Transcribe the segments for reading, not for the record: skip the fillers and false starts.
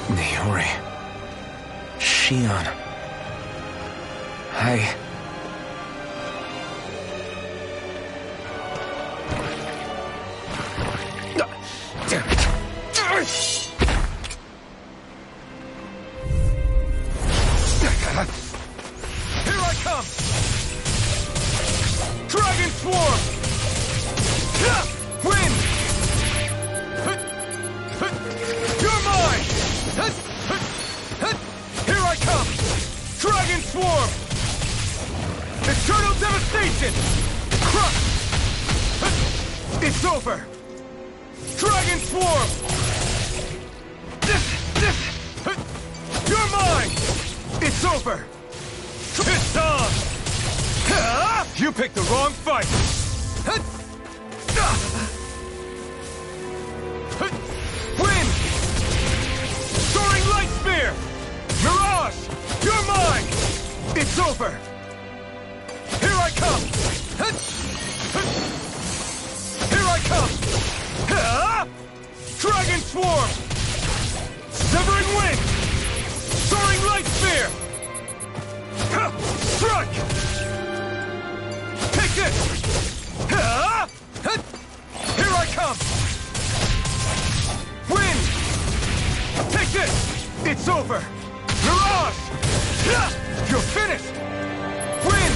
Naori. Shion. Damn it. Here I come! Dragon Swarm! Wind! You're mine! Here I come! Dragon Swarm! Eternal Devastation! Crush! It's over! Dragon Swarm! You're mine! It's over! It's on! You picked the wrong fight! Wind! Soaring Light Spear! Mirage! You're mine! It's over! Here I come! Here I come! Dragon Swarm! Severing Wing! Soaring Light Spear! Strike! Take this! Here I come! Wind! Take this! It's over! Mirage! You're finished! Wind!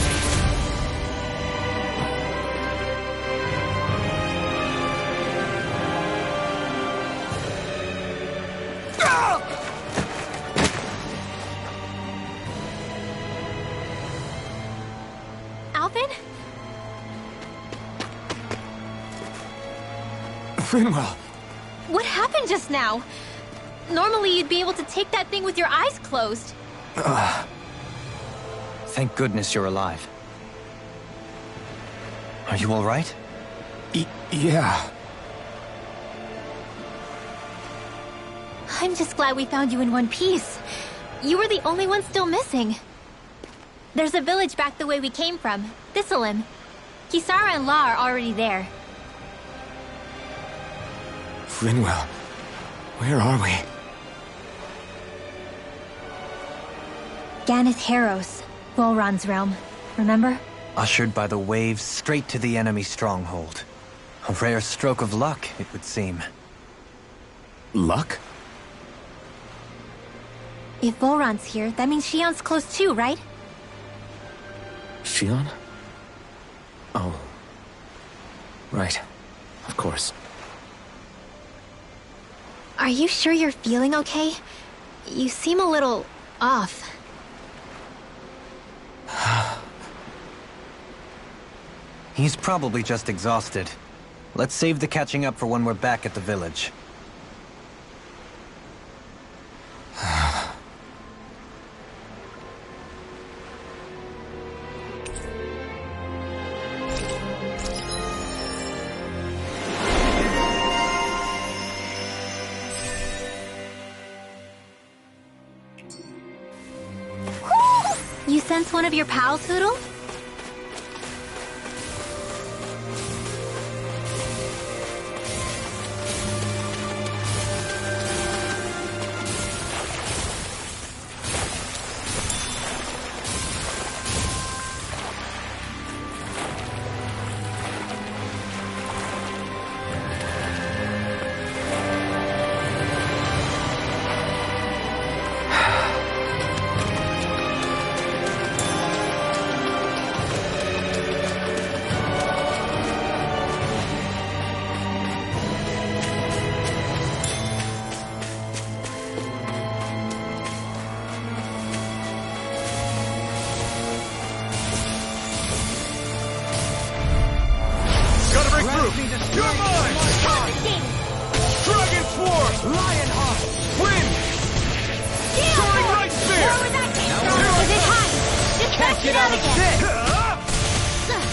Alvin? Rinwell. What happened just now? Normally you'd be able to take that thing with your eyes closed. Thank goodness you're alive. Are you all right? Yeah. I'm just glad we found you in one piece. You were the only one still missing. There's a village back the way we came from, Thistleim. Kisara and La are already there. Rinwell. Where are we? Ganeth Haros, Volron's realm. Remember? Ushered by the waves straight to the enemy stronghold. A rare stroke of luck, it would seem. Luck? If Volron's here, that means Shion's close too, right? Shion? Oh. Right. Of course. Are you sure you're feeling okay? You seem a little off. He's probably just exhausted. Let's save the catching up for when we're back at the village. You sense one of your pals, Hootle? Get out of this!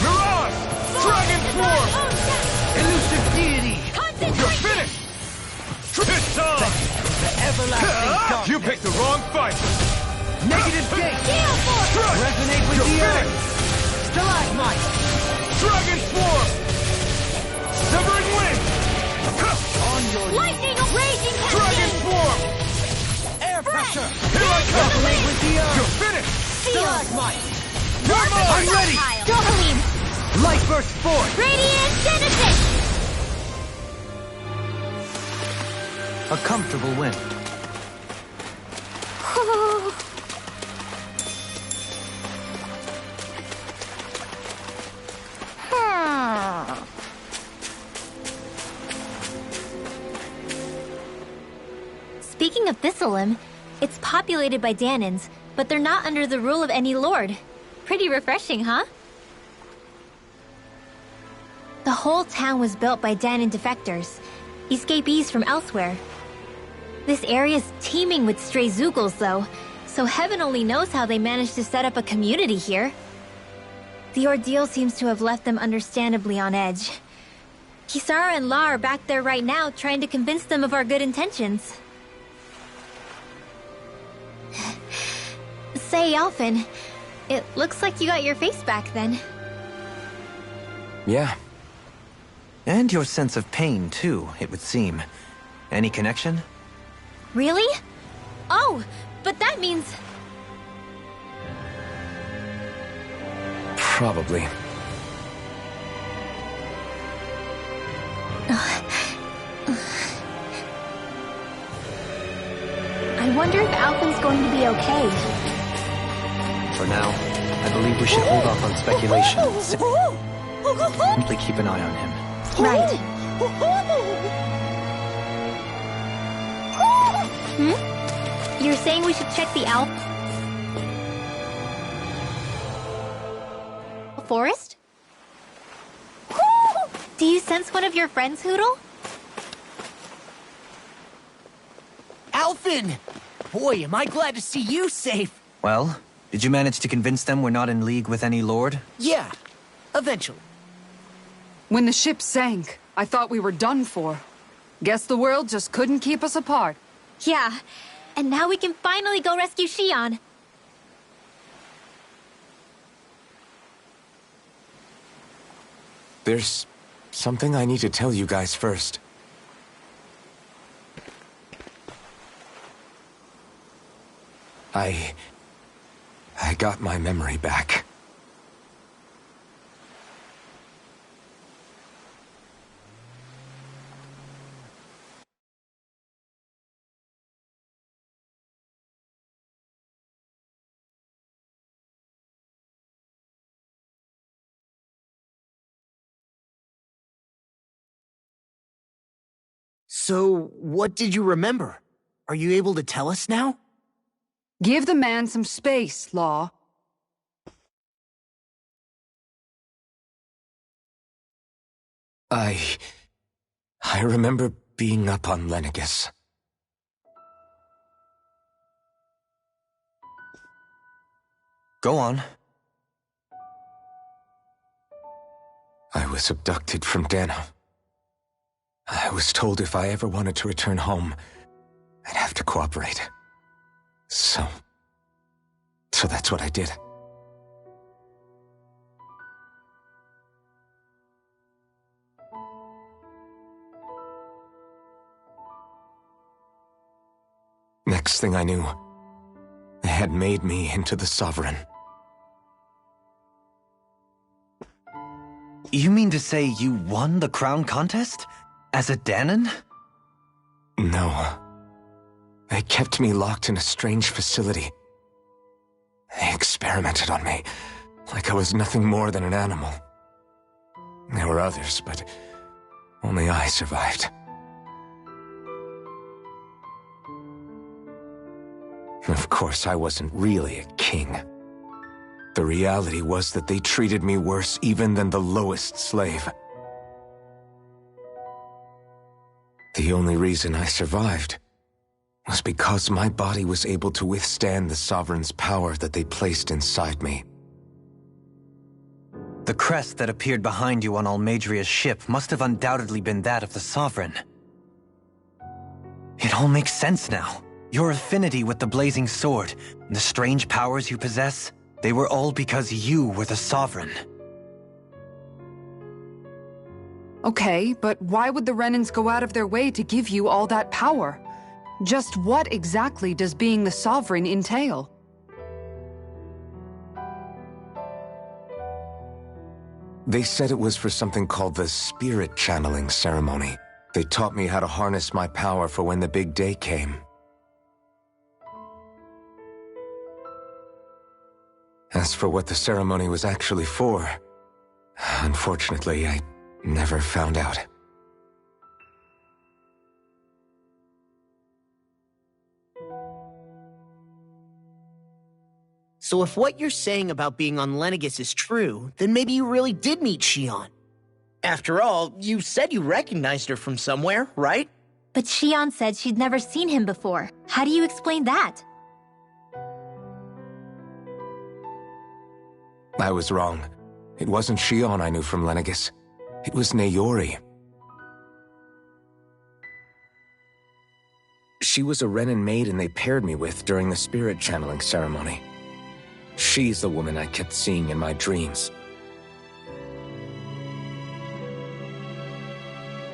Mirage! Dragon Form! Elusive deity! You're finished! It's on! The everlasting darkness! You picked the wrong fight! Negative gate! Crush! Resonate with You're the finished! earth! Stalagmite! Dragon Form! Severing Wind! On your Lightning raging Dragon cascade! Form! air pressure! Here I come! Resonate with the earth! You're finished! Stalagmite! You're mine! I'm ready! Dohalim! Light burst forth! Radiant Genesis! A comfortable win. Speaking of Thistleum, it's populated by Danans, but they're not under the rule of any lord. Pretty refreshing, huh? The whole town was built by Danan defectors, escapees from elsewhere. This area's teeming with stray Zeugles, though, so heaven only knows how they managed to set up a community here. The ordeal seems to have left them understandably on edge. Kisara and La are back there right now trying to convince them of our good intentions. Say, Alphen, it looks like you got your face back then. Yeah. And your sense of pain, too, it would seem. Any connection? Really? Oh, but that means... Probably. I wonder if Alphen's going to be okay. For now, I believe we should hold off on speculation. Simply keep an eye on him. Right. You're saying we should check the Alp forest? Do you sense one of your friends, Hootle? Alphen! Boy, am I glad to see you safe! Well, did you manage to convince them we're not in league with any lord? Yeah, eventually. When the ship sank, I thought we were done for. Guess the world just couldn't keep us apart. Yeah, and now we can finally go rescue Xion. There's something I need to tell you guys first. I got my memory back. So, what did you remember? Are you able to tell us now? Give the man some space, Law. I remember being up on Lenegis. Go on. I was abducted from Dano. I was told if I ever wanted to return home, I'd have to cooperate. So that's what I did. Next thing I knew, they had made me into the Sovereign. You mean to say you won the crown contest? As a Danan? No. They kept me locked in a strange facility. They experimented on me, like I was nothing more than an animal. There were others, but only I survived. Of course, I wasn't really a king. The reality was that they treated me worse even than the lowest slave. The only reason I survived was because my body was able to withstand the Sovereign's power that they placed inside me. The crest that appeared behind you on Almadria's ship must have undoubtedly been that of the Sovereign. It all makes sense now. Your affinity with the Blazing Sword, and the strange powers you possess, they were all because you were the Sovereign. Okay, but why would the Renans go out of their way to give you all that power? Just what exactly does being the Sovereign entail? They said it was for something called the Spirit Channeling Ceremony. They taught me how to harness my power for when the big day came. As for what the ceremony was actually for, unfortunately, I never found out. So if what you're saying about being on Lenegis is true, then maybe you really did meet Xion. After all, you said you recognized her from somewhere, right? But Xion said she'd never seen him before. How do you explain that? I was wrong. It wasn't Xion I knew from Lenegis. It was Naori. She was a Renan maiden they paired me with during the spirit channeling ceremony. She's the woman I kept seeing in my dreams.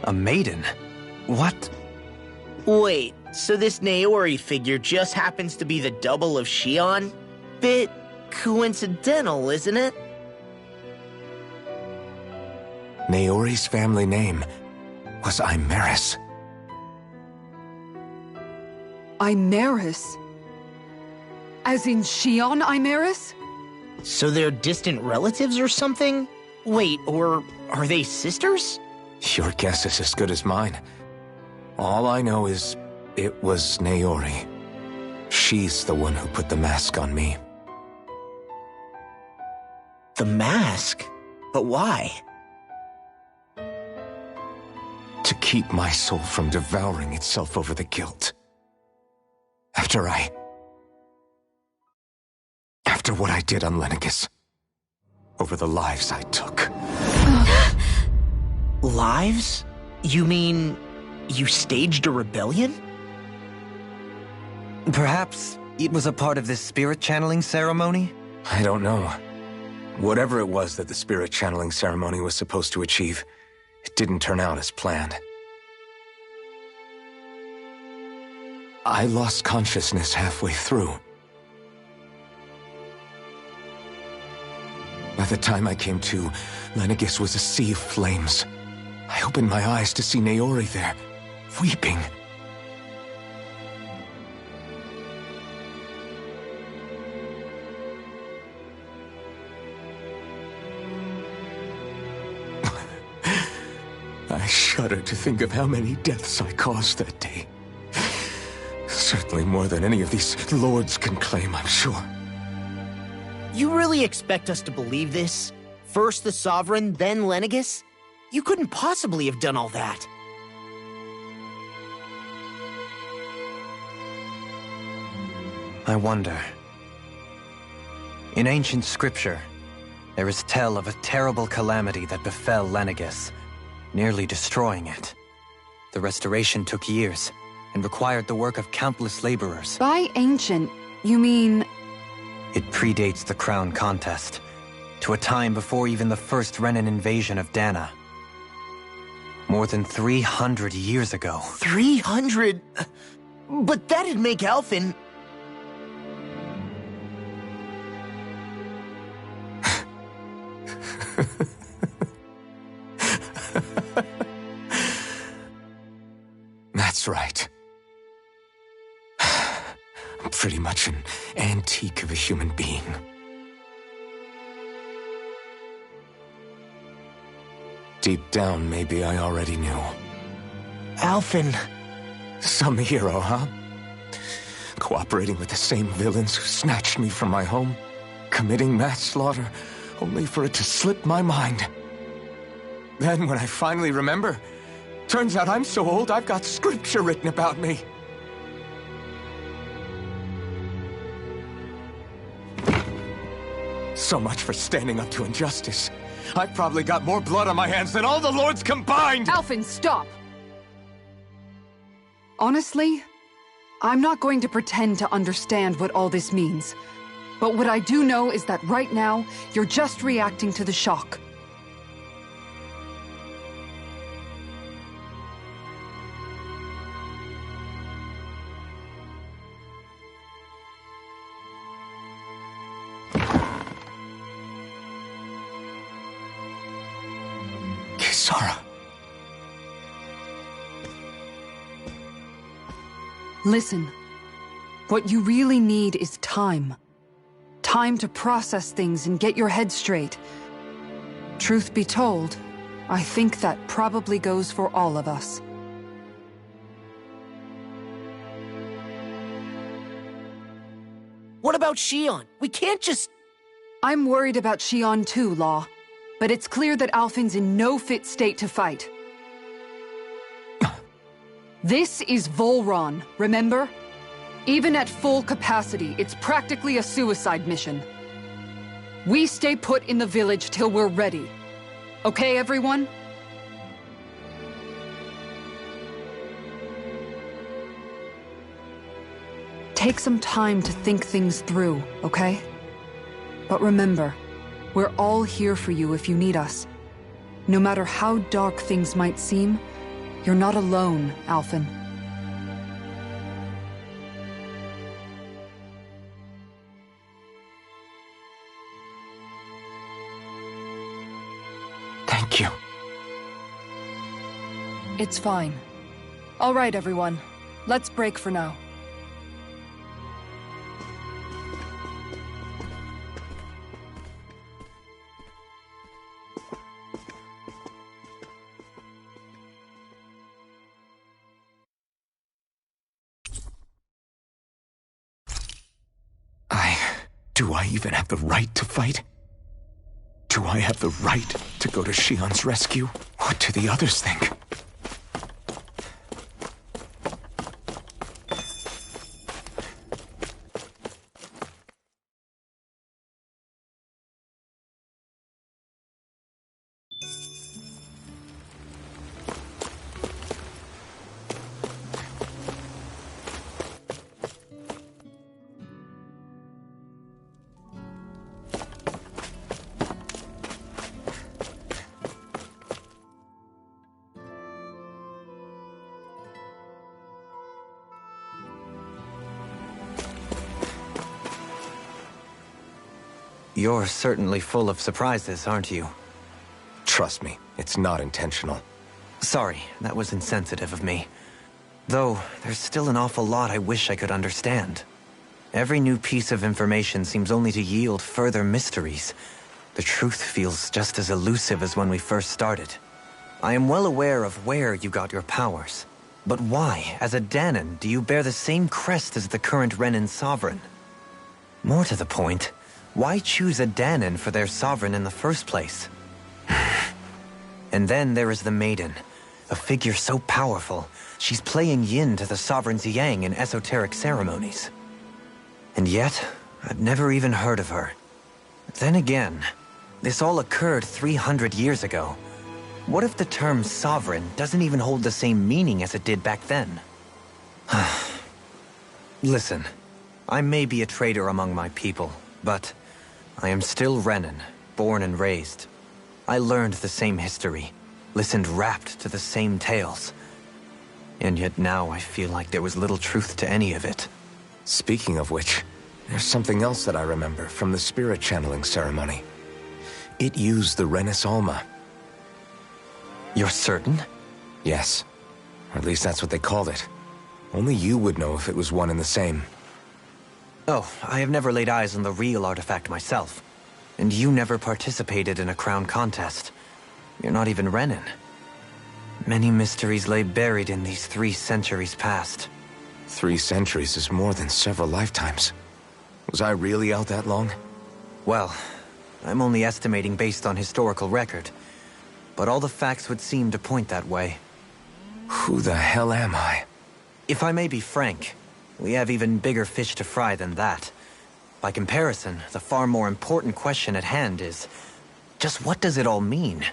A maiden? What? Wait, so this Naori figure just happens to be the double of Xion? Bit coincidental, isn't it? Naori's family name was Imeris. Imeris? As in Xion Imeris? So they're distant relatives or something? Wait, or are they sisters? Your guess is as good as mine. All I know is it was Naori. She's the one who put the mask on me. The mask? But why? To keep my soul from devouring itself over the guilt. After what I did on Lenegis. Over the lives I took. Lives? You mean you staged a rebellion? Perhaps it was a part of this spirit channeling ceremony? I don't know. Whatever it was that the spirit channeling ceremony was supposed to achieve, it didn't turn out as planned. I lost consciousness halfway through. By the time I came to, Lenegis was a sea of flames. I opened my eyes to see Naori there, weeping. I shudder to think of how many deaths I caused that day. Certainly more than any of these lords can claim, I'm sure. You really expect us to believe this? First the Sovereign, then Lenegis? You couldn't possibly have done all that. I wonder. In ancient scripture, there is tell of a terrible calamity that befell Lenegis, nearly destroying it. The restoration took years, and required the work of countless laborers. By ancient, you mean... It predates the crown contest, to a time before even the first Renan invasion of Dana. More than 300 years ago. 300? But that'd make Alphen... That's right. I'm pretty much an antique of a human being. Deep down, maybe I already knew. Alphen... Some hero, huh? Cooperating with the same villains who snatched me from my home, committing mass slaughter, only for it to slip my mind. Then, when I finally remember, turns out I'm so old I've got scripture written about me. So much for standing up to injustice. I've probably got more blood on my hands than all the lords combined! Alphen, stop! Honestly, I'm not going to pretend to understand what all this means. But what I do know is that right now, you're just reacting to the shock. Kisara. Listen, what you really need is time. Time to process things and get your head straight. Truth be told, I think that probably goes for all of us. What about Shion? We can't just... I'm worried about Shion too, Law. But it's clear that Alphen's in no fit state to fight. This is Volron, remember? Even at full capacity, it's practically a suicide mission. We stay put in the village till we're ready. Okay, everyone? Take some time to think things through, okay? But remember, we're all here for you if you need us. No matter how dark things might seem, you're not alone, Alphen. Thank you. It's fine. All right, everyone. Let's break for now. Do I even have the right to fight? Do I have the right to go to Shion's rescue? What do the others think? You're certainly full of surprises, aren't you? Trust me, it's not intentional. Sorry, that was insensitive of me. Though, there's still an awful lot I wish I could understand. Every new piece of information seems only to yield further mysteries. The truth feels just as elusive as when we first started. I am well aware of where you got your powers. But why, as a Dahnan, do you bear the same crest as the current Renan sovereign? More to the point, why choose a Dahnan for their sovereign in the first place? And then there is the Maiden, a figure so powerful, she's playing yin to the sovereign's yang in esoteric ceremonies. And yet, I've never even heard of her. Then again, this all occurred 300 years ago. What if the term sovereign doesn't even hold the same meaning as it did back then? Listen, I may be a traitor among my people, but I am still Renan, born and raised. I learned the same history, listened rapt to the same tales. And yet now I feel like there was little truth to any of it. Speaking of which, there's something else that I remember from the spirit channeling ceremony. It used the Renis Alma. You're certain? Yes. Or at least that's what they called it. Only you would know if it was one and the same. Oh, I have never laid eyes on the real artifact myself. And you never participated in a crown contest. You're not even Renan. Many mysteries lay buried in these 3 centuries past. 3 centuries is more than several lifetimes. Was I really out that long? Well, I'm only estimating based on historical record. But all the facts would seem to point that way. Who the hell am I? If I may be frank, we have even bigger fish to fry than that. By comparison, the far more important question at hand is, Just what does it all mean?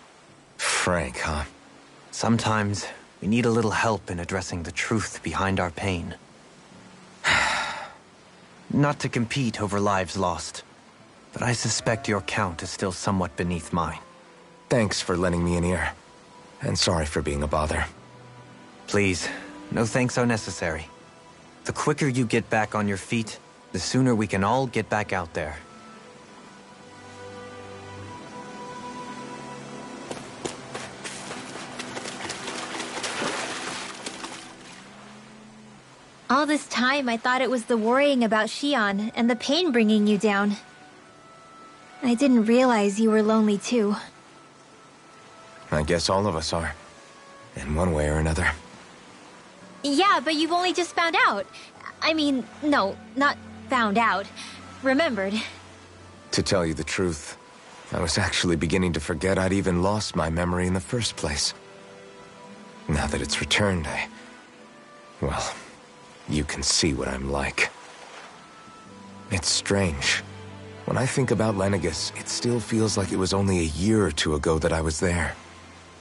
Frank, huh? Sometimes we need a little help in addressing the truth behind our pain. Not to compete over lives lost, but I suspect your count is still somewhat beneath mine. Thanks for lending me an ear. And sorry for being a bother. Please, no thanks are necessary. The quicker you get back on your feet, the sooner we can all get back out there. All this time, I thought it was the worrying about Shion and the pain bringing you down. I didn't realize you were lonely too. I guess all of us are. In one way or another. Yeah, but you've only just found out. I mean, no, not found out. Remembered. To tell you the truth, I was actually beginning to forget I'd even lost my memory in the first place. Now that it's returned, well, you can see what I'm like. It's strange. When I think about Lenegis, it still feels like it was only a year or two ago that I was there.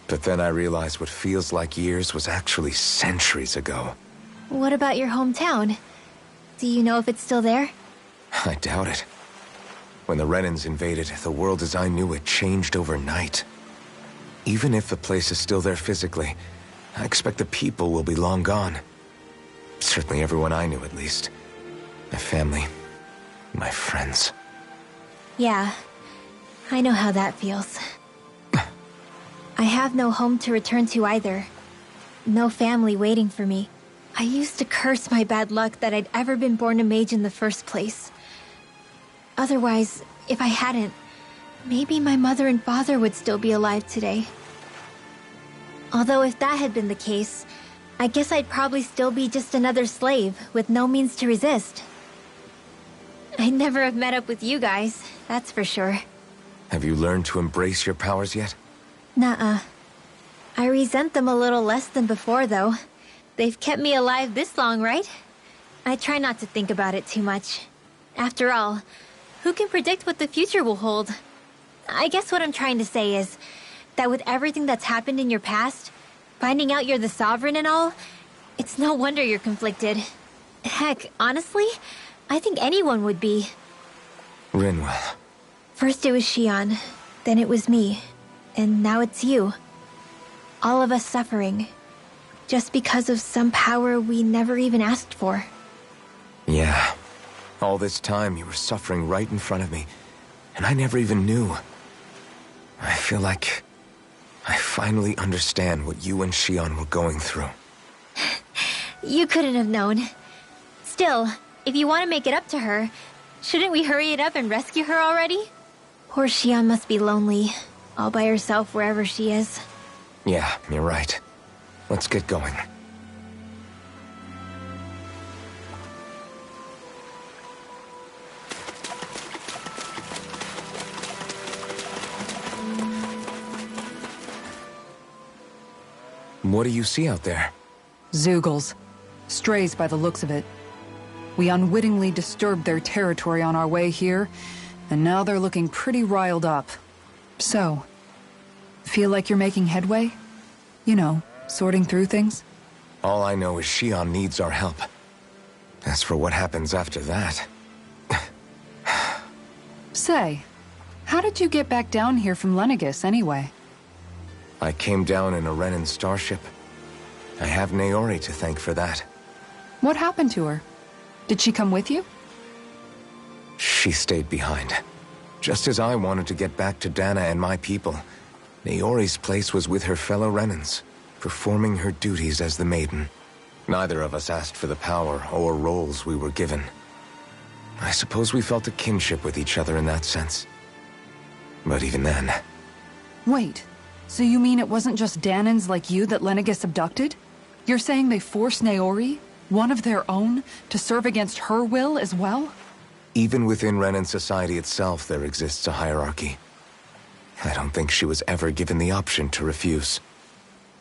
But then I realized what feels like years was actually centuries ago. What about your hometown? Do you know if it's still there? I doubt it. When the Renans invaded, the world as I knew it changed overnight. Even if the place is still there physically, I expect the people will be long gone. Certainly everyone I knew, at least. My family, my friends. Yeah, I know how that feels. I have no home to return to either. No family waiting for me. I used to curse my bad luck that I'd ever been born a mage in the first place. Otherwise, if I hadn't, maybe my mother and father would still be alive today. Although if that had been the case, I guess I'd probably still be just another slave with no means to resist. I'd never have met up with you guys, that's for sure. Have you learned to embrace your powers yet? Nuh-uh. I resent them a little less than before, though. They've kept me alive this long, right? I try not to think about it too much. After all, who can predict what the future will hold? I guess what I'm trying to say is that with everything that's happened in your past, finding out you're the Sovereign and all, it's no wonder you're conflicted. Heck, honestly, I think anyone would be. Rinwell. First it was Shion, then it was me, and now it's you. All of us suffering, just because of some power we never even asked for. Yeah. All this time you were suffering right in front of me, and I never even knew. I feel like I finally understand what you and Shion were going through. You couldn't have known. Still, if you want to make it up to her, shouldn't we hurry it up and rescue her already? Poor Shion must be lonely, all by herself wherever she is. Yeah, you're right. Let's get going. What do you see out there? Zeugles. Strays by the looks of it. We unwittingly disturbed their territory on our way here, and now they're looking pretty riled up. So, feel like you're making headway? You know, sorting through things? All I know is Shion needs our help. As for what happens after that... Say, how did you get back down here from Lenegis, anyway? I came down in a Renan starship. I have Naori to thank for that. What happened to her? Did she come with you? She stayed behind. Just as I wanted to get back to Dana and my people, Naori's place was with her fellow Renans, performing her duties as the Maiden. Neither of us asked for the power or roles we were given. I suppose we felt a kinship with each other in that sense. But even then... Wait, so you mean it wasn't just Danans like you that Lenegis abducted? You're saying they forced Naori, one of their own, to serve against her will as well? Even within Renan society itself, there exists a hierarchy. I don't think she was ever given the option to refuse.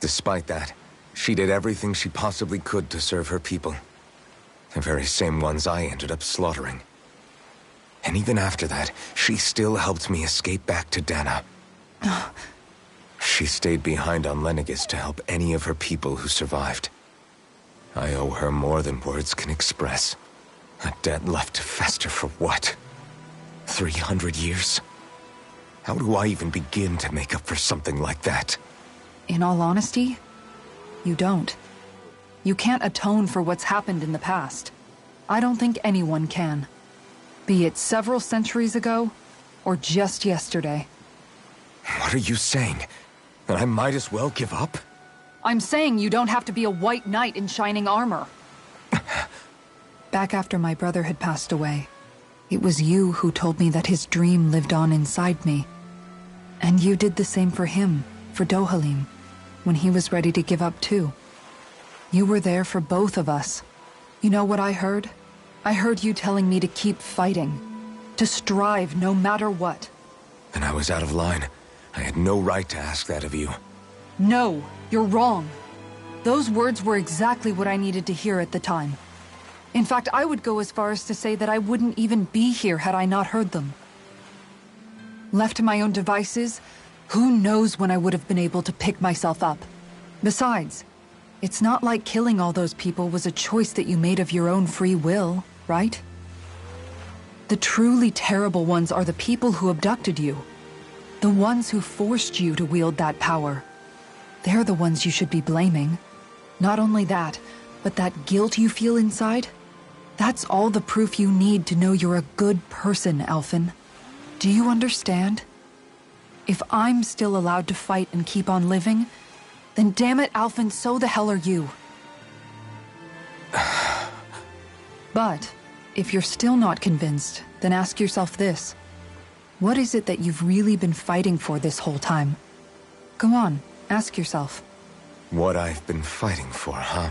Despite that, she did everything she possibly could to serve her people. The very same ones I ended up slaughtering. And even after that, she still helped me escape back to Dana. She stayed behind on Lenegis to help any of her people who survived. I owe her more than words can express. A debt left to fester for what? 300 years? How do I even begin to make up for something like that? In all honesty, you don't. You can't atone for what's happened in the past. I don't think anyone can. Be it several centuries ago, or just yesterday. What are you saying? That I might as well give up? I'm saying you don't have to be a white knight in shining armor. Back after my brother had passed away, it was you who told me that his dream lived on inside me. And you did the same for him, for Dohalim, when he was ready to give up too. You were there for both of us. You know what I heard? I heard you telling me to keep fighting, to strive no matter what. Then I was out of line. I had no right to ask that of you. No, you're wrong. Those words were exactly what I needed to hear at the time. In fact, I would go as far as to say that I wouldn't even be here had I not heard them. Left to my own devices, who knows when I would have been able to pick myself up. Besides, it's not like killing all those people was a choice that you made of your own free will, right? The truly terrible ones are the people who abducted you. The ones who forced you to wield that power. They're the ones you should be blaming. Not only that, but that guilt you feel inside, that's all the proof you need to know you're a good person, Alphen. Do you understand? If I'm still allowed to fight and keep on living, then damn it, Alphen, so the hell are you. But, if you're still not convinced, then ask yourself this. What is it that you've really been fighting for this whole time? Go on, ask yourself. What I've been fighting for, huh?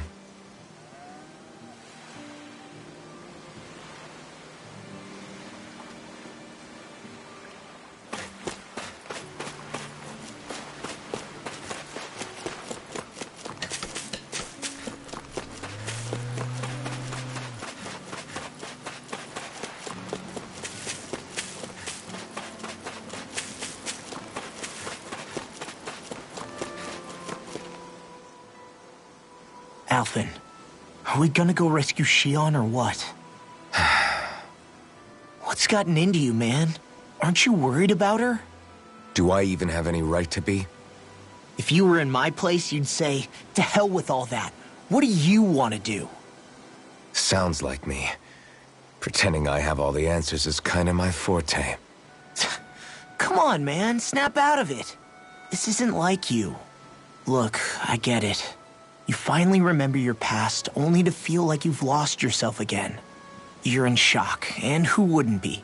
Alphen, are we gonna go rescue Shion or what? What's gotten into you, man? Aren't you worried about her? Do I even have any right to be? If you were in my place, you'd say, to hell with all that. What do you want to do? Sounds like me. Pretending I have all the answers is kinda my forte. Come on, man, snap out of it. This isn't like you. Look, I get it. You finally remember your past, only to feel like you've lost yourself again. You're in shock, and who wouldn't be?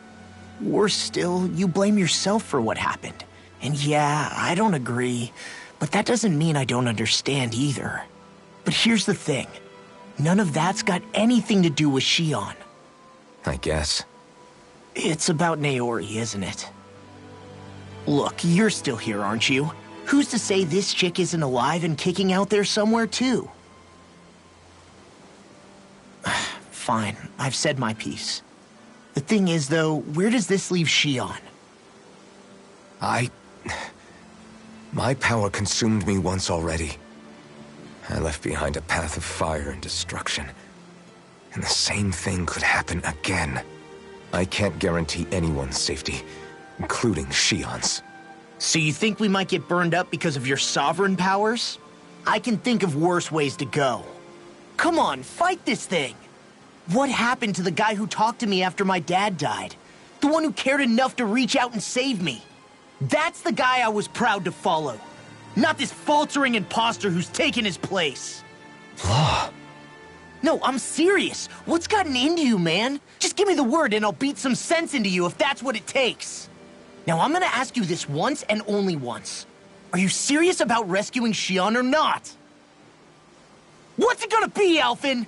Worse still, you blame yourself for what happened. And yeah, I don't agree, but that doesn't mean I don't understand either. But here's the thing. None of that's got anything to do with Shion. I guess. It's about Naori, isn't it? Look, you're still here, aren't you? Who's to say this chick isn't alive and kicking out there somewhere, too? Fine, I've said my piece. The thing is, though, where does this leave Shion? My power consumed me once already. I left behind a path of fire and destruction. And the same thing could happen again. I can't guarantee anyone's safety, including Shion's. So you think we might get burned up because of your sovereign powers? I can think of worse ways to go. Come on, fight this thing! What happened to the guy who talked to me after my dad died? The one who cared enough to reach out and save me? That's the guy I was proud to follow. Not this faltering imposter who's taken his place. Law. No, I'm serious. What's gotten into you, man? Just give me the word and I'll beat some sense into you if that's what it takes. Now, I'm gonna ask you this once and only once. Are you serious about rescuing Shion or not? What's it gonna be, Alphen?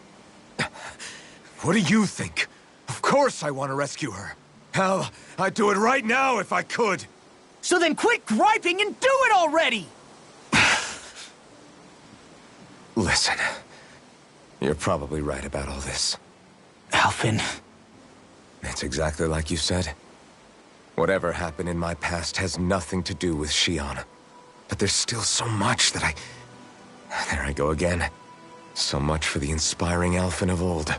What do you think? Of course I want to rescue her. Hell, I'd do it right now if I could. So then quit griping and do it already! Listen, you're probably right about all this. Alphen. It's exactly like you said. Whatever happened in my past has nothing to do with Shion. But there's still so much that There I go again. So much for the inspiring Alphen of old.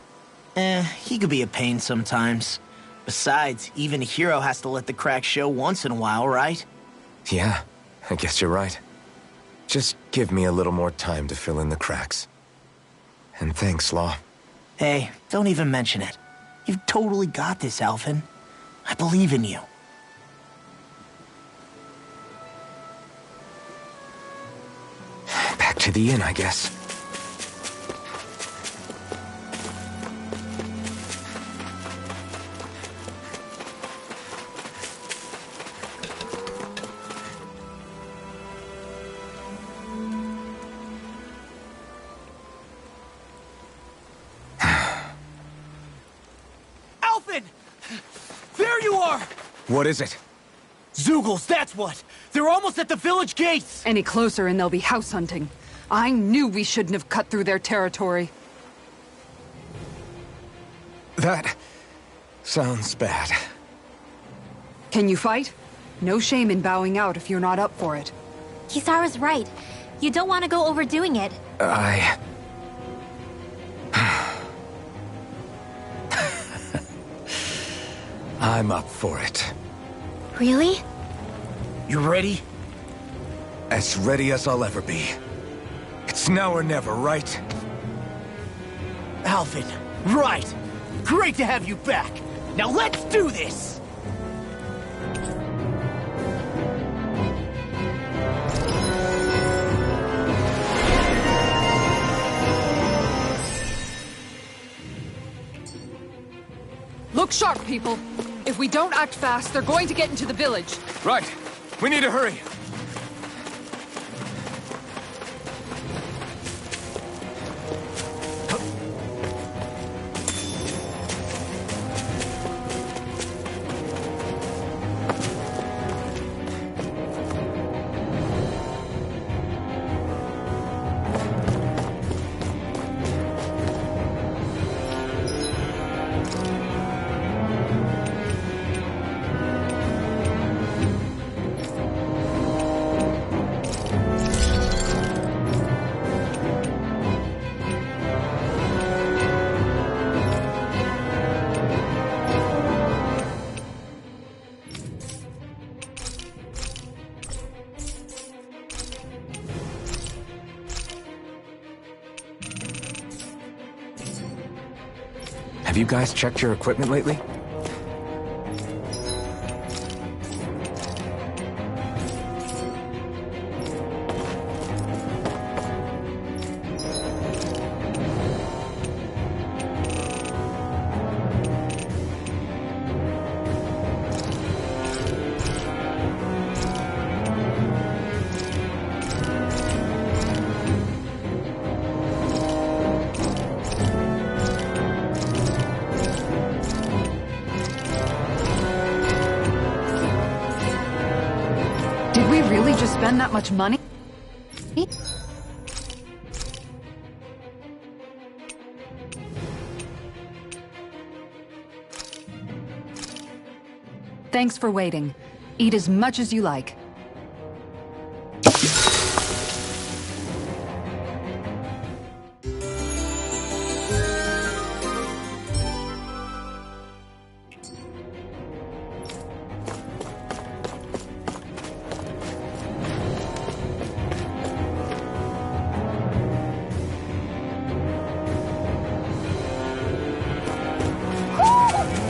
He could be a pain sometimes. Besides, even a hero has to let the cracks show once in a while, right? Yeah, I guess you're right. Just give me a little more time to fill in the cracks. And thanks, Law. Hey, don't even mention it. You've totally got this, Alphen. I believe in you. Back to the inn, I guess. Alphen! There you are! What is it? Zeugles, that's what! They're almost at the village gates! Any closer and they'll be house hunting. I knew we shouldn't have cut through their territory. That sounds bad. Can you fight? No shame in bowing out if you're not up for it. Kisara's right. You don't want to go overdoing it. I'm up for it. Really? You ready? As ready as I'll ever be. It's now or never, right? Alphen, right! Great to have you back! Now let's do this! Look sharp, people. If we don't act fast, they're going to get into the village. Right. We need to hurry. Have you guys checked your equipment lately? Did we really just spend that much money? Thanks for waiting. Eat as much as you like.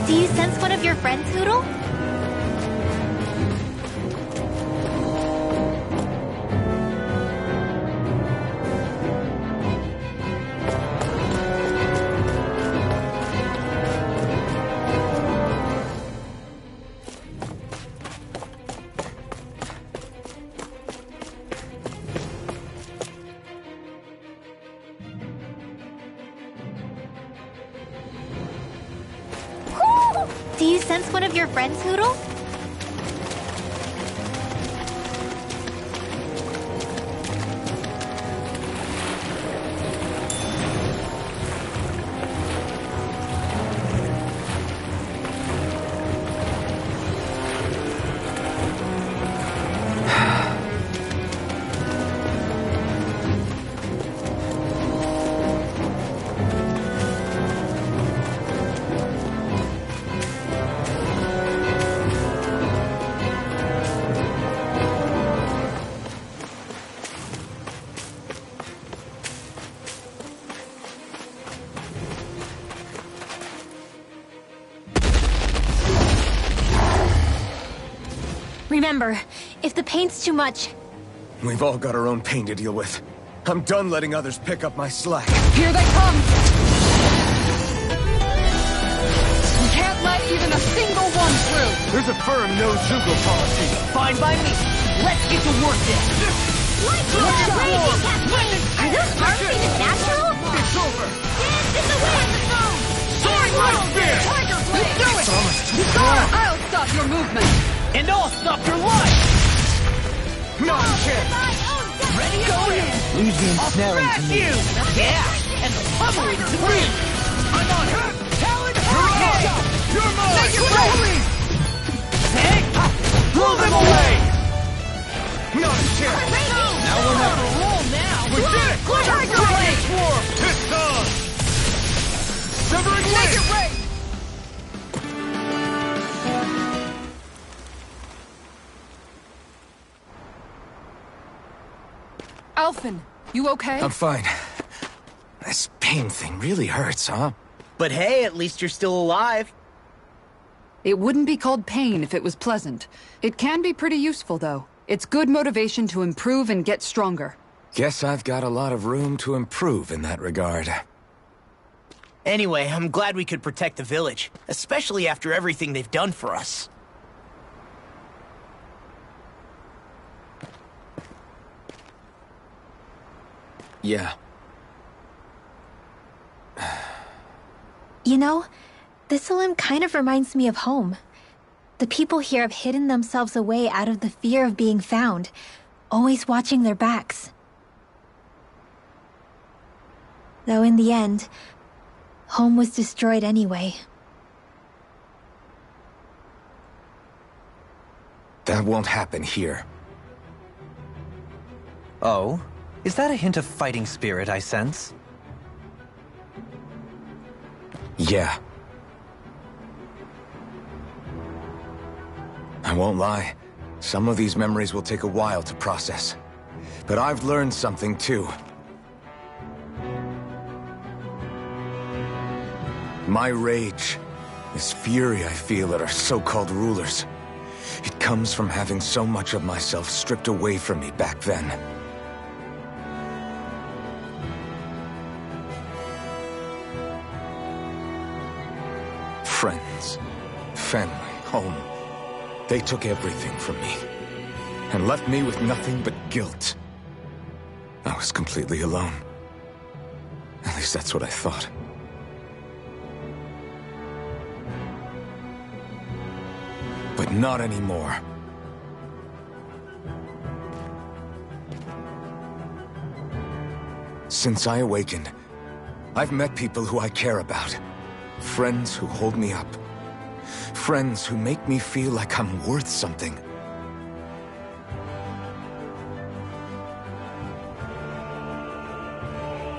Do you sense one of your friends, Hootle? Do you sense one of your friends, Hootle? Remember, if the pain's too much... We've all got our own pain to deal with. I'm done letting others pick up my slack. Here they come! We can't let even a single one through! There's a firm no-Zoogle policy. Fine by me. Let's get to work then. Are those arms even natural? It's over. Dance in the wind! Soaring Light Spear! Tiger Blade! Do it! I'll stop your movement! And I'll stop your life! Not a chance. Ready? Go in! Leave the ensnaring to me. Yeah! And the pummeling to me! I'm on her. Talon Hurricane! You're mine! Make it rain! Blow them away! Not a chance. Now we're not a roll now! We did it! Tiger Blade! Swarm! It's on! Severing Make Wing! it rain! Alphen, you okay? I'm fine. This pain thing really hurts, huh? But hey, at least you're still alive. It wouldn't be called pain if it was pleasant. It can be pretty useful, though. It's good motivation to improve and get stronger. Guess I've got a lot of room to improve in that regard. Anyway, I'm glad we could protect the village, especially after everything they've done for us. Yeah. You know, Thistleum kind of reminds me of home. The people here have hidden themselves away out of the fear of being found, always watching their backs. Though in the end, home was destroyed anyway. That won't happen here. Oh? Is that a hint of fighting spirit I sense? Yeah. I won't lie. Some of these memories will take a while to process. But I've learned something too. My rage, this fury I feel at our so-called rulers, it comes from having so much of myself stripped away from me back then. Friends, family, home. They took everything from me, and left me with nothing but guilt. I was completely alone. At least that's what I thought. But not anymore. Since I awakened, I've met people who I care about. Friends who hold me up. Friends who make me feel like I'm worth something.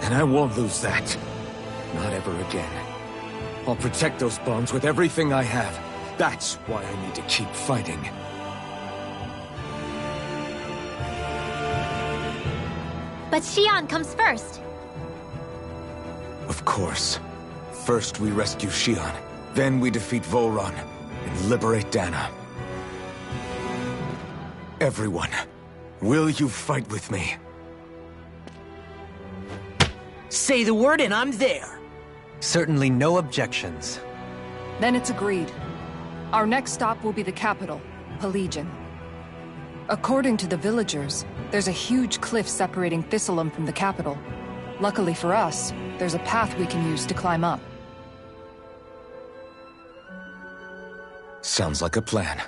And I won't lose that. Not ever again. I'll protect those bonds with everything I have. That's why I need to keep fighting. But Xion comes first. Of course. First we rescue Xion, then we defeat Volron, and liberate Dana. Everyone, will you fight with me? Say the word and I'm there. Certainly no objections. Then it's agreed. Our next stop will be the capital, Pelegion. According to the villagers, there's a huge cliff separating Thistleum from the capital. Luckily for us, there's a path we can use to climb up. Sounds like a plan.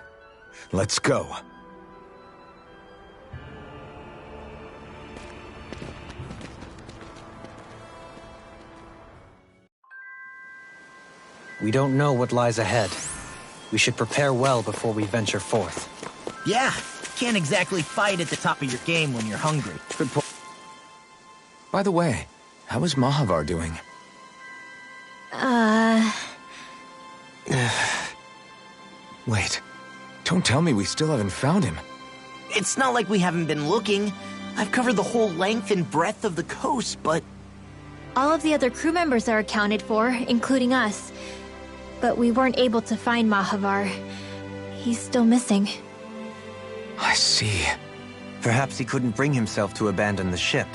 Let's go. We don't know what lies ahead. We should prepare well before we venture forth. Yeah, can't exactly fight at the top of your game when you're hungry. Good point. By the way, how is Mahavar doing? Wait. Don't tell me we still haven't found him. It's not like we haven't been looking. I've covered the whole length and breadth of the coast, but... All of the other crew members are accounted for, including us. But we weren't able to find Mahavar. He's still missing. I see. Perhaps he couldn't bring himself to abandon the ship.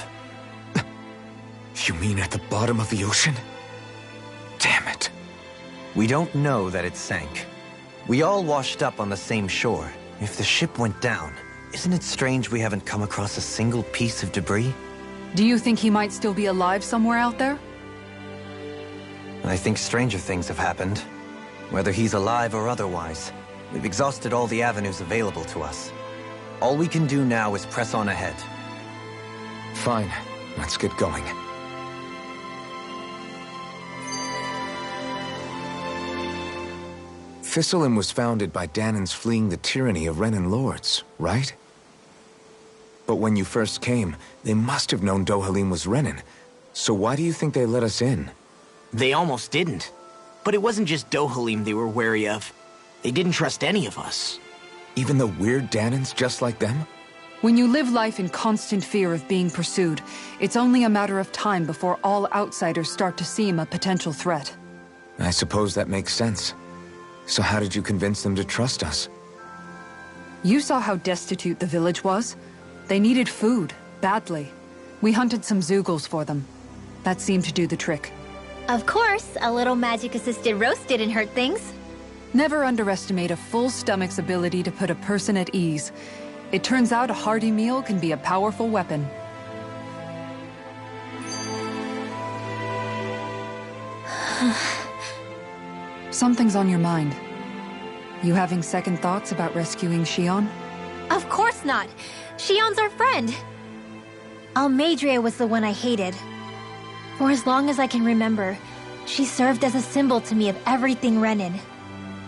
You mean at the bottom of the ocean? Damn it. We don't know that it sank. We all washed up on the same shore. If the ship went down, isn't it strange we haven't come across a single piece of debris? Do you think he might still be alive somewhere out there? I think stranger things have happened. Whether he's alive or otherwise, we've exhausted all the avenues available to us. All we can do now is press on ahead. Fine. Let's get going. Thistleim was founded by Danan's fleeing the tyranny of Renan lords, right? But when you first came, they must have known Dohalim was Renan. So why do you think they let us in? They almost didn't. But it wasn't just Dohalim they were wary of. They didn't trust any of us. Even the weird Danans just like them? When you live life in constant fear of being pursued, it's only a matter of time before all outsiders start to seem a potential threat. I suppose that makes sense. So how did you convince them to trust us? You saw how destitute the village was. They needed food, badly. We hunted some Zeugles for them. That seemed to do the trick. Of course, a little magic-assisted roast didn't hurt things. Never underestimate a full stomach's ability to put a person at ease. It turns out a hearty meal can be a powerful weapon. Something's on your mind. You having second thoughts about rescuing Xion? Of course not! Xion's our friend! Almeidrea was the one I hated. For as long as I can remember, she served as a symbol to me of everything Renan.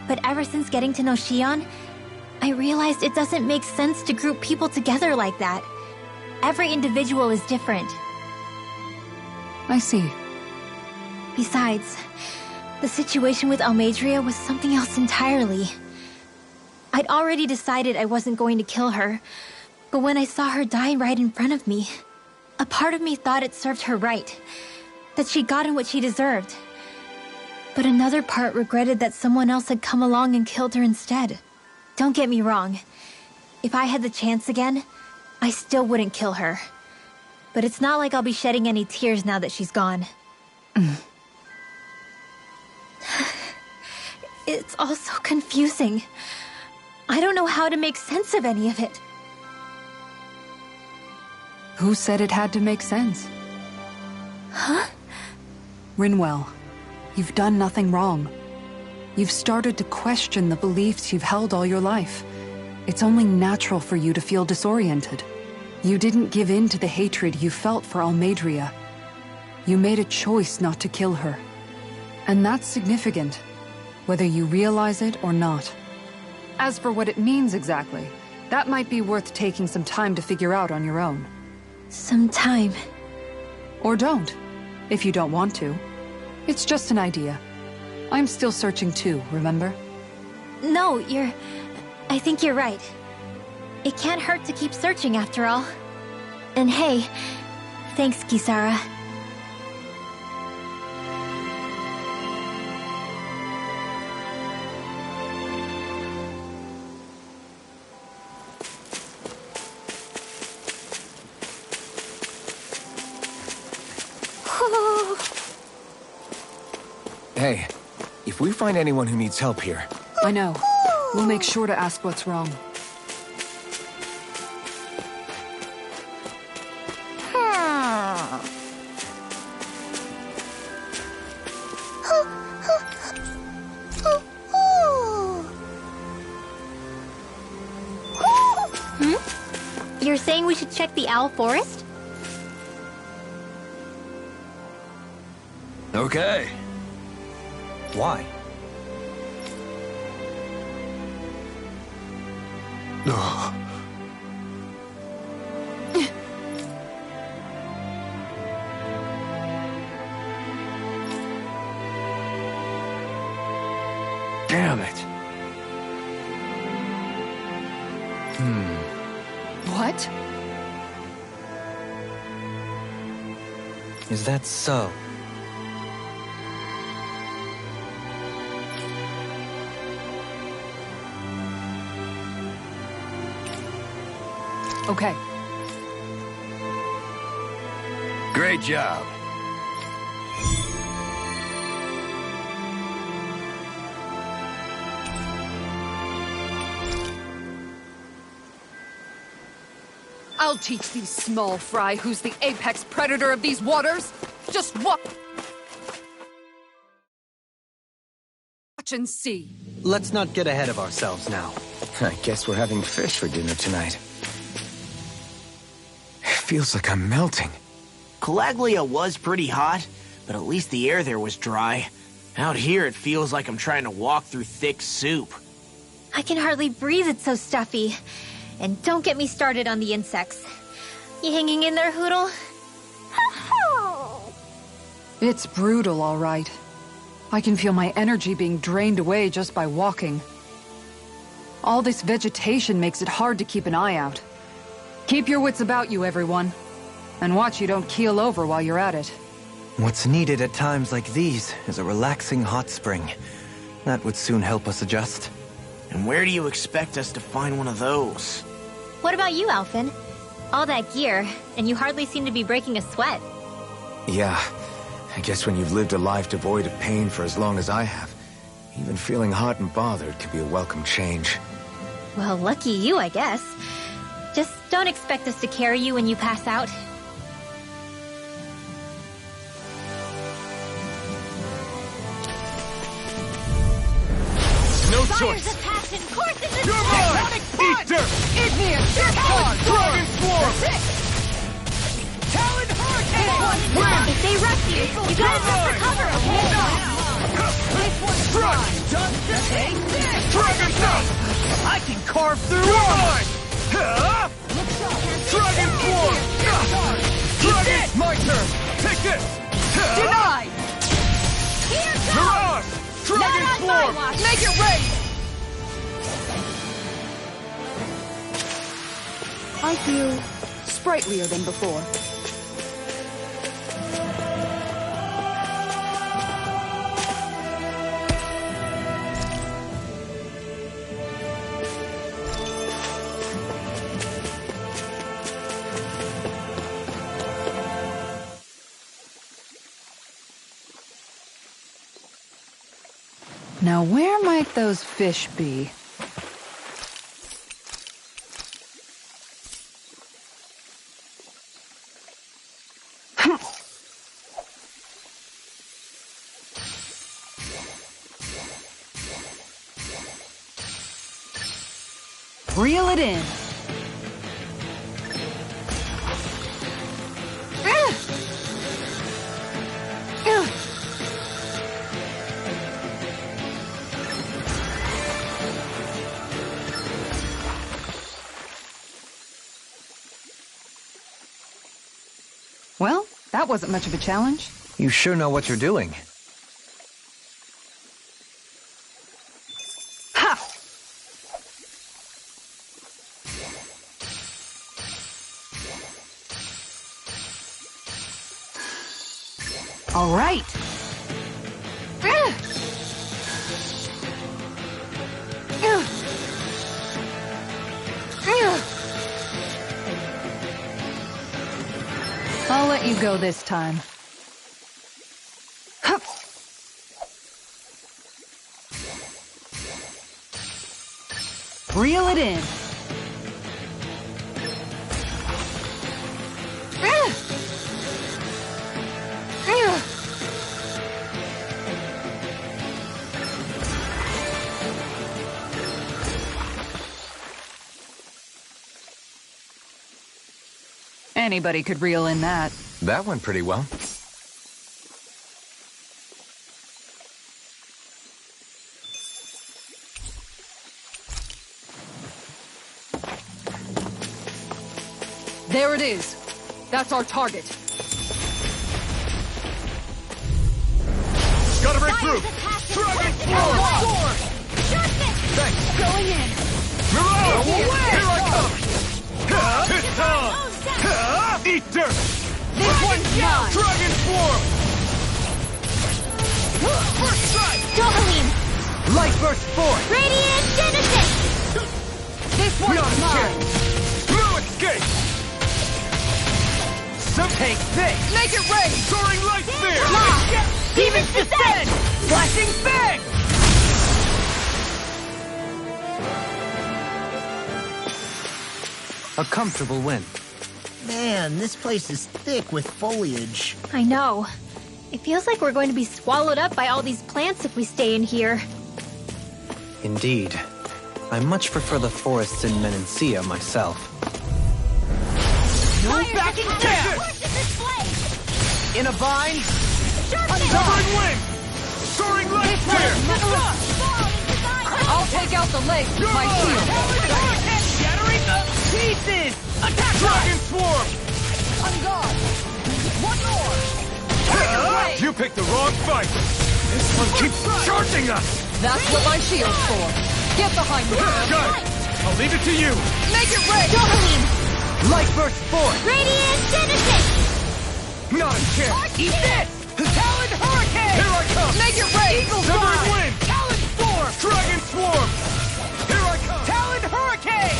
But ever since getting to know Xion, I realized it doesn't make sense to group people together like that. Every individual is different. I see. Besides, the situation with Almeidrea was something else entirely. I'd already decided I wasn't going to kill her, but when I saw her die right in front of me, a part of me thought it served her right, that she'd gotten what she deserved. But another part regretted that someone else had come along and killed her instead. Don't get me wrong. If I had the chance again, I still wouldn't kill her. But it's not like I'll be shedding any tears now that she's gone. It's all so confusing. I don't know how to make sense of any of it. Who said it had to make sense? Huh? Rinwell, you've done nothing wrong. You've started to question the beliefs you've held all your life. It's only natural for you to feel disoriented. You didn't give in to the hatred you felt for Almeidrea. You made a choice not to kill her. And that's significant, whether you realize it or not. As for what it means exactly, that might be worth taking some time to figure out on your own. Some time. Or don't, if you don't want to. It's just an idea. I'm still searching too, remember? No, I think you're right. It can't hurt to keep searching after all. And hey, thanks, Kisara. Hey, if we find anyone who needs help here... I know. We'll make sure to ask what's wrong. You're saying we should check the Owl Forest? Okay. Why? Damn it. What? Is that so? Okay. Great job. I'll teach these small fry who's the apex predator of these waters. Just watch and see. Let's not get ahead of ourselves now. I guess we're having fish for dinner tonight. It feels like I'm melting. Calaglia was pretty hot, but at least the air there was dry. Out here, it feels like I'm trying to walk through thick soup. I can hardly breathe, it's so stuffy. And don't get me started on the insects. You hanging in there, Hootle? It's brutal, all right. I can feel my energy being drained away just by walking. All this vegetation makes it hard to keep an eye out. Keep your wits about you, everyone. And watch you don't keel over while you're at it. What's needed at times like these is a relaxing hot spring. That would soon help us adjust. And where do you expect us to find one of those? What about you, Alphen? All that gear, and you hardly seem to be breaking a sweat. Yeah, I guess when you've lived a life devoid of pain for as long as I have, even feeling hot and bothered could be a welcome change. Well, lucky you, I guess. Just don't expect us to carry you when you pass out. No Fires choice. of passion courses in You're mine! Eat dirt! Igneous! Dragon Swarm! Talon Hurricane! If they rush you, you gotta jump for cover, okay? Strike! Dragon Dust! I can carve through You're mine! Dragon Swarm! Dragon! My turn! Take this! Denied! Mirage! Dragon Swarm! Make it rain! I feel sprightlier than before. Now, where might those fish be? Reel it in. Well, that wasn't much of a challenge. You sure know what you're doing. Ha! All right. I'll let you go this time. Hup. Reel it in. Anybody could reel in that. That went pretty well. There it is. That's our target. Gotta break through! Dragon Swarm! Thanks! Going in. Mirage! Here I come! It's time! Eat dirt! This one's mine. Dragon Swarm! First strike! Dovaline! Light burst forth! Radiant Genesis! This one's mine. Through it! escape! Take this! Make it rain! Soaring light spear! Demons descend! Flashing fang! A comfortable win. Man, this place is thick with foliage. I know. It feels like we're going to be swallowed up by all these plants if we stay in here. Indeed. I much prefer the forests in Menancia myself. No backing down! In a bind! Severing wind! Soaring light spear! I'll take out the legs with my shield. Shattering the pieces! Attack! Dragon swarm! On guard. One more. You picked the wrong fight! This one keeps charging us! That's what my shield's for. Get behind me. Got it! I'll leave it to you! Make it rain. Light burst forth! Radiant Genesis! Not a chance! Eat this! Talon Hurricane! Here I come! Make it rain. Eagle Severing fly. wind! Talon storm! Dragon swarm! Here I come! Talon Hurricane!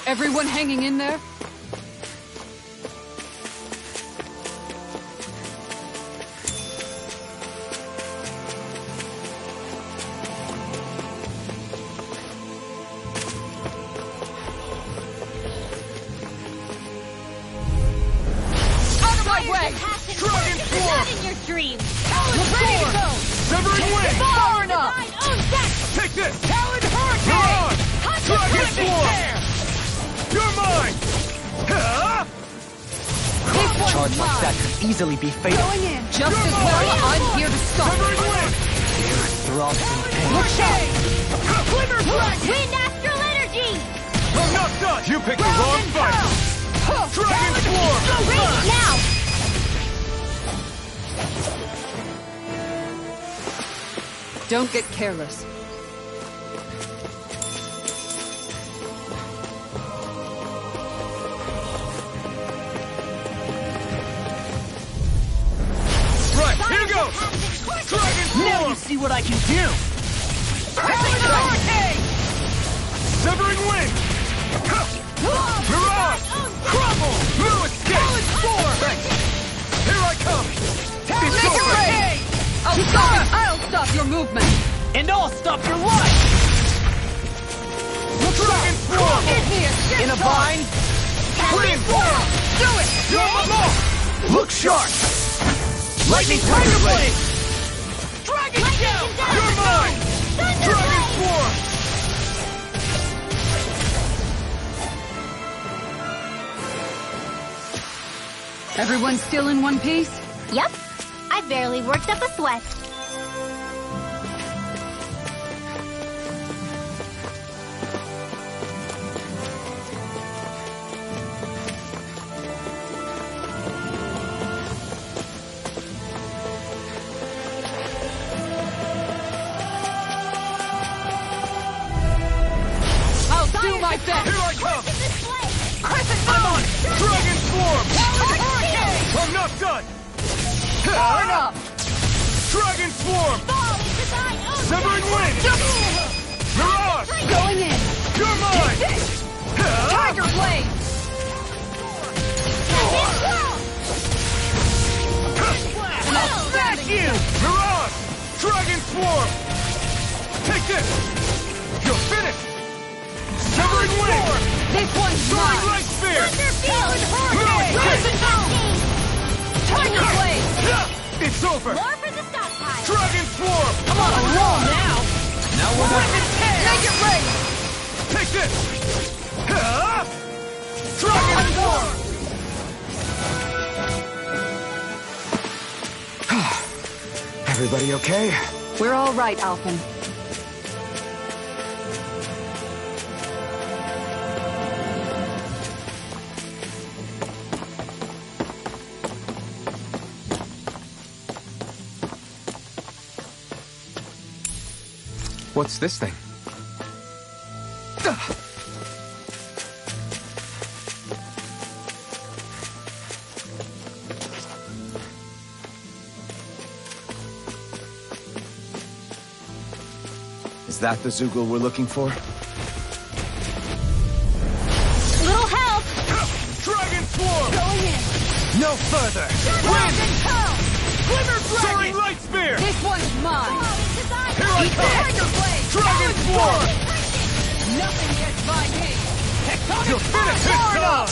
Everyone hanging in there? Dragon swarm! In your dreams! Ready to go! Severing wind! Far enough. Take this! Talon Hurricane! Dragon swarm! You're mine! Huh? A charge like that could easily be fatal. Going in. Just as well, I'm here to stop. Severing wind! Throbs in pain. Look out. Glimmer dragon! Wind Astral Energy! I'm not done! You picked the wrong fight! Dragon swarm! Radiant now! Don't get careless. Right, here goes! Dragon swarm! Now you see what I can do! Hurricane! Severing wind! Mirage! Crumble! No escape! Storm! Here I come! It's Make it over! rain. I'll stop your movement. And I'll stop your life! Dragon swarm! In here. In a bind? Wind! Do it. You're my mark! Look sharp! Lightning Tiger Blade! Dragon Shell! You're mine! Dragon swarm! Everyone still in one piece? Yep. I barely worked up a sweat. I'll do my best. Here I come! Crescent I'm on! Moon. Dragon swarm! I'm not done! Far enough. Dragon swarm! Severing wind! Mirage! Going in. You're mine! Tiger Blade. And I'll smash you! Mirage! Dragon swarm! Take this! You're finished! Severing wind! This one's Soaring mine. light spear! Thunderfield! Tiger Blade. It's over! More for the stockpile! Dragon swarm! I'm on a roll now. Now we're done! Make it rain. Take this! Dragon swarm! Everybody okay? We're all right, Alphen. What's this thing? Is that the Zeugle we're looking for? further! Wind! Glimmer Soaring Light Spear! This one's mine! Here I come! Dragon Swarm! Nothing gets by me! You'll finish this time!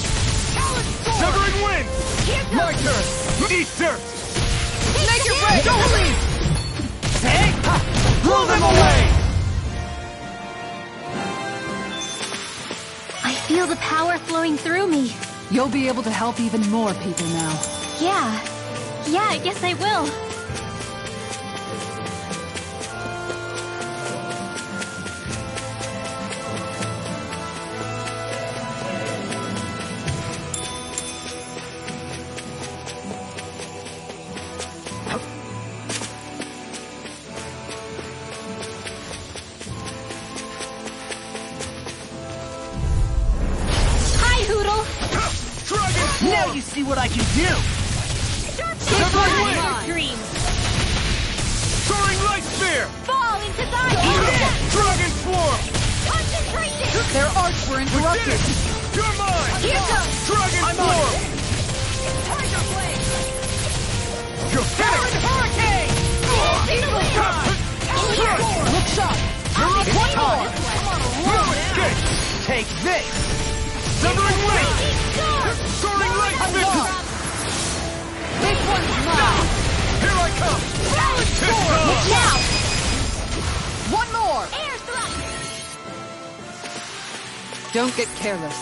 Severing Wind! My turn! Eat dirt! Make it ready! Don't leave! Hey! Blow them away! I feel the power flowing through me. You'll be able to help even more people now. Yeah, I guess I will. Now you see what I can do! Severing Wind! Dreams Soaring Light Spear! fall into thy Dragon Swarm! concentration. Their arts were We did interrupted! it! You're mine! Here goes Dragon Swarm! Tiger Blade. You're finished! Hurricane. Look sharp! You're up one time! No escape! Take this! Severing Wind! Soaring Light Spear! This one's mine! Here I come! This time! Now, One more! air thrust. Don't get careless.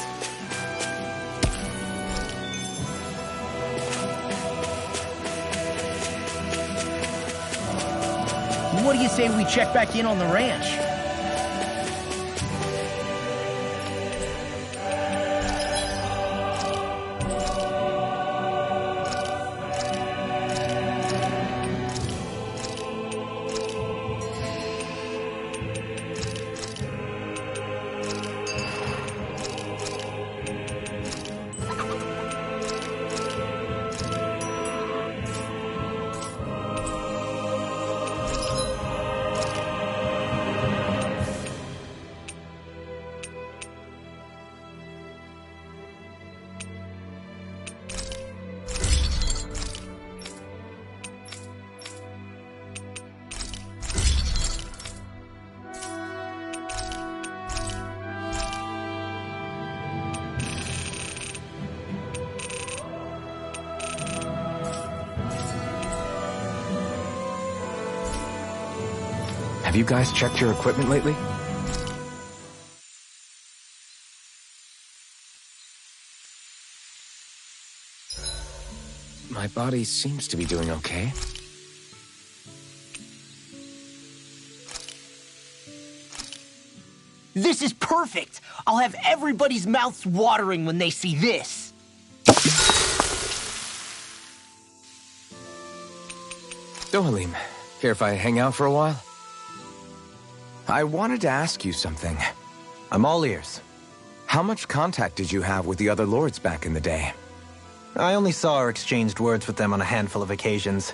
What do you say we check back in on the ranch? Have you guys checked your equipment lately? My body seems to be doing okay. This is perfect! I'll have everybody's mouths watering when they see this! Dohalim, care if I hang out for a while? I wanted to ask you something. I'm all ears. How much contact did you have with the other lords back in the day? I only saw or exchanged words with them on a handful of occasions.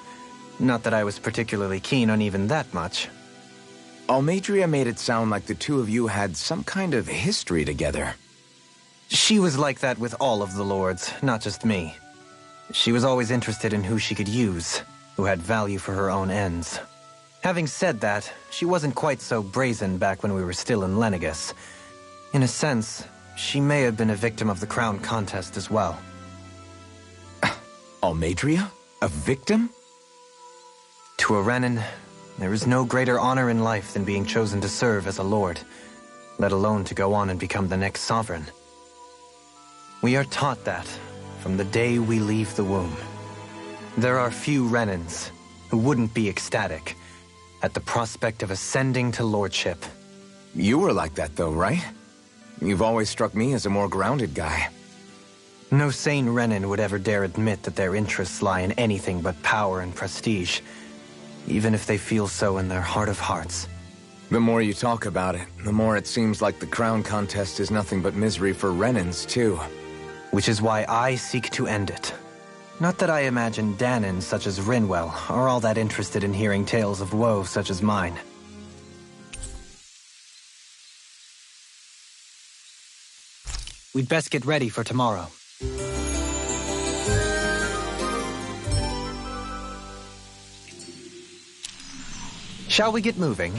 Not that I was particularly keen on even that much. Almeidrea made it sound like the two of you had some kind of history together. She was like that with all of the lords, not just me. She was always interested in who she could use, who had value for her own ends. Having said that, she wasn't quite so brazen back when we were still in Lenegis. In a sense, she may have been a victim of the crown contest as well. Almeidrea? A victim? To a Renan, there is no greater honor in life than being chosen to serve as a lord, let alone to go on and become the next sovereign. We are taught that from the day we leave the womb. There are few Renans who wouldn't be ecstatic at the prospect of ascending to lordship. You were like that though, right? You've always struck me as a more grounded guy. No sane Renan would ever dare admit that their interests lie in anything but power and prestige, even if they feel so in their heart of hearts. The more you talk about it, the more it seems like the crown contest is nothing but misery for Renans, too. Which is why I seek to end it. Not that I imagine Danon such as Rinwell are all that interested in hearing tales of woe such as mine. We'd best get ready for tomorrow. Shall we get moving?